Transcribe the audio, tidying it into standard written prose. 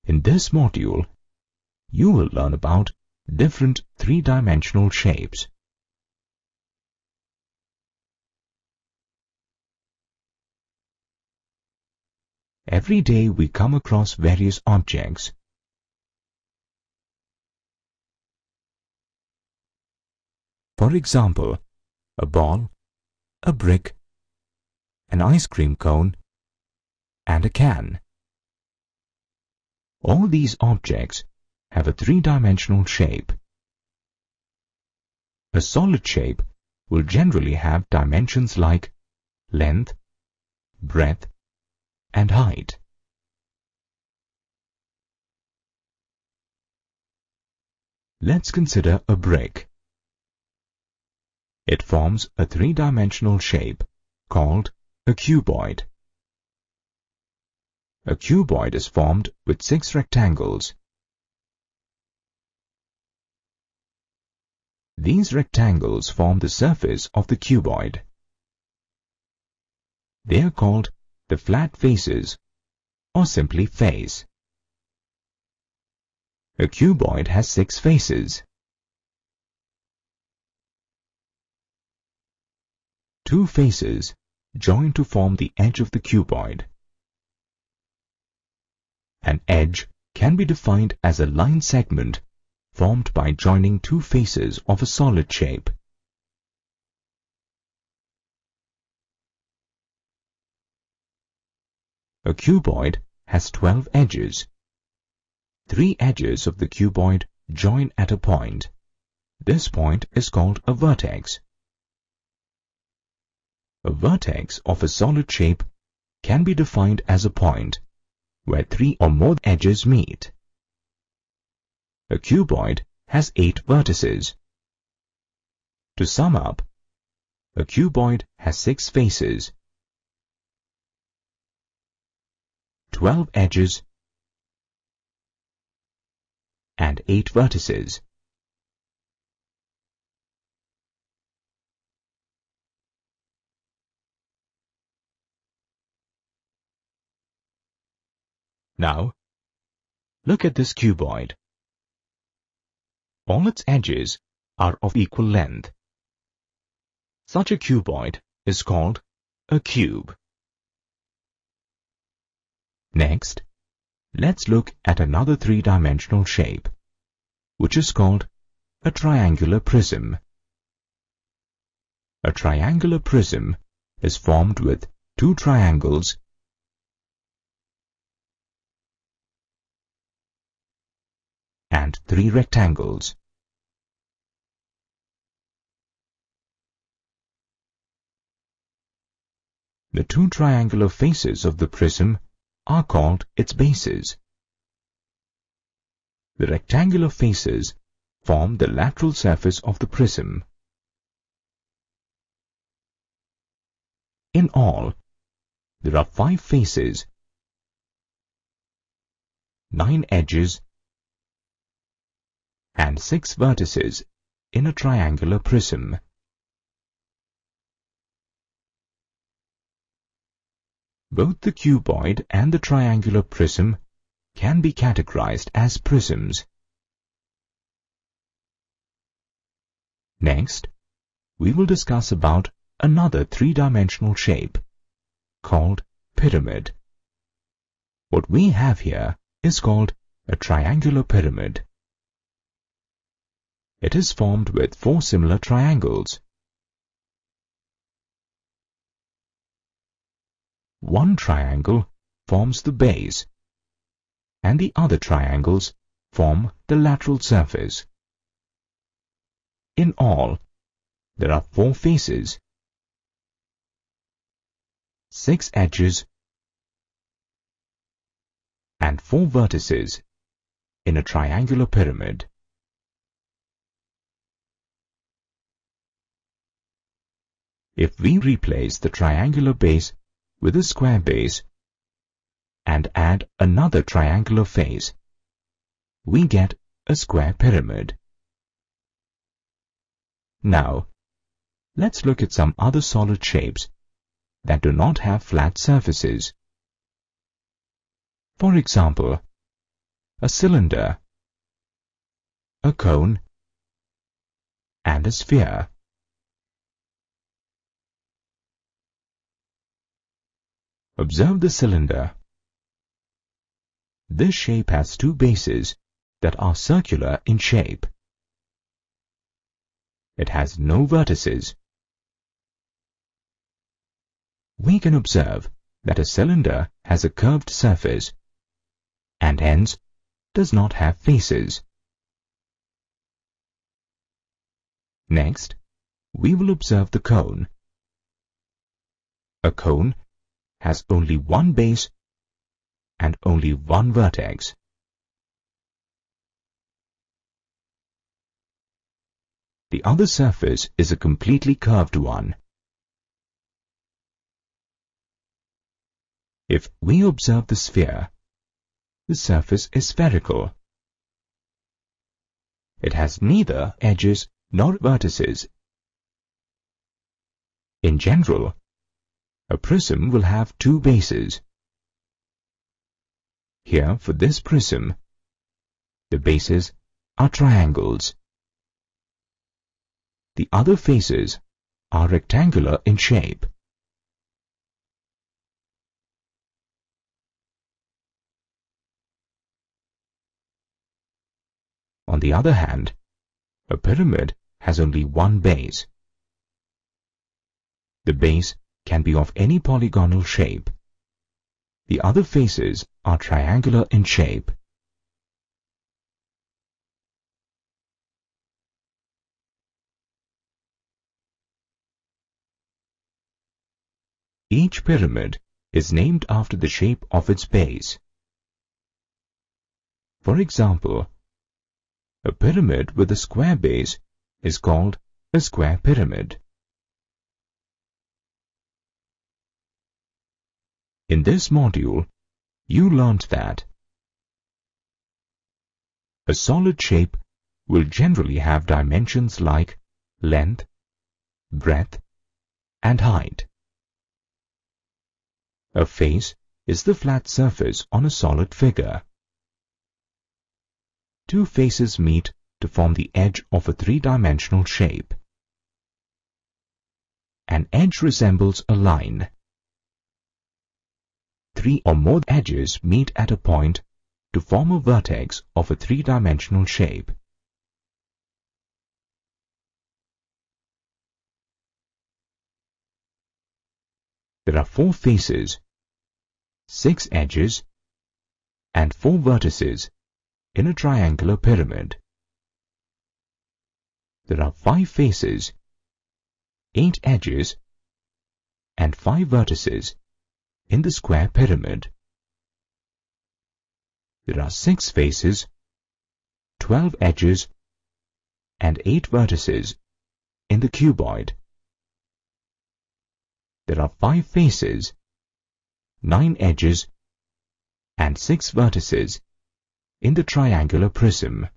In this module, you will learn about different three-dimensional shapes. Every day we come across various objects. For example, a ball, a brick, an ice cream cone, and a can. All these objects have a three-dimensional shape. A solid shape will generally have dimensions like length, breadth, and height. Let's consider a brick. It forms a three-dimensional shape called a cuboid. A cuboid is formed with 6 rectangles. These rectangles form the surface of the cuboid. They are called the flat faces, or simply face. A cuboid has 6 faces. 2 faces join to form the edge of the cuboid. An edge can be defined as a line segment formed by joining 2 faces of a solid shape. A cuboid has 12 edges. 3 edges of the cuboid join at a point. This point is called a vertex. A vertex of a solid shape can be defined as a point where 3 or more edges meet. A cuboid has 8 vertices. To sum up, a cuboid has 6 faces, 12 edges, and 8 vertices. Now, look at this cuboid. All its edges are of equal length. Such a cuboid is called a cube. Next, let's look at another three-dimensional shape, which is called a triangular prism. A triangular prism is formed with 2 triangles and 3 rectangles. The 2 triangular faces of the prism are called its bases. The rectangular faces form the lateral surface of the prism. In all, there are 5 faces, 9 edges, and 6 vertices in a triangular prism. Both the cuboid and the triangular prism can be categorized as prisms. Next, we will discuss about another three-dimensional shape called pyramid. What we have here is called a triangular pyramid. It is formed with 4 similar triangles. One triangle forms the base, and the other triangles form the lateral surface. In all, there are 4 faces, 6 edges, and 4 vertices in a triangular pyramid. If we replace the triangular base with a square base and add another triangular face, we get a square pyramid. Now, let's look at some other solid shapes that do not have flat surfaces. For example, a cylinder, a cone, and a sphere. Observe the cylinder. This shape has two bases that are circular in shape. It has no vertices. We can observe that a cylinder has a curved surface and hence does not have faces. Next, we will observe the cone. A cone has only one base and only one vertex. The other surface is a completely curved one. If we observe the sphere, the surface is spherical. It has neither edges nor vertices. In general, a prism will have two bases. Here, for this prism, the bases are triangles. The other faces are rectangular in shape. On the other hand, a pyramid has only one base. The base can be of any polygonal shape. The other faces are triangular in shape. Each pyramid is named after the shape of its base. For example, a pyramid with a square base is called a square pyramid. In this module, you learnt that a solid shape will generally have dimensions like length, breadth, and height. A face is the flat surface on a solid figure. Two faces meet to form the edge of a three-dimensional shape. An edge resembles a line. Three or more edges meet at a point to form a vertex of a three-dimensional shape. There are four faces, 6 edges, and 4 vertices in a triangular pyramid. There are 5 faces, 8 edges, and 5 vertices in the square pyramid. There are 6 faces, 12 edges, and 8 vertices in the cuboid. There are 5 faces, 9 edges, and 6 vertices in the triangular prism.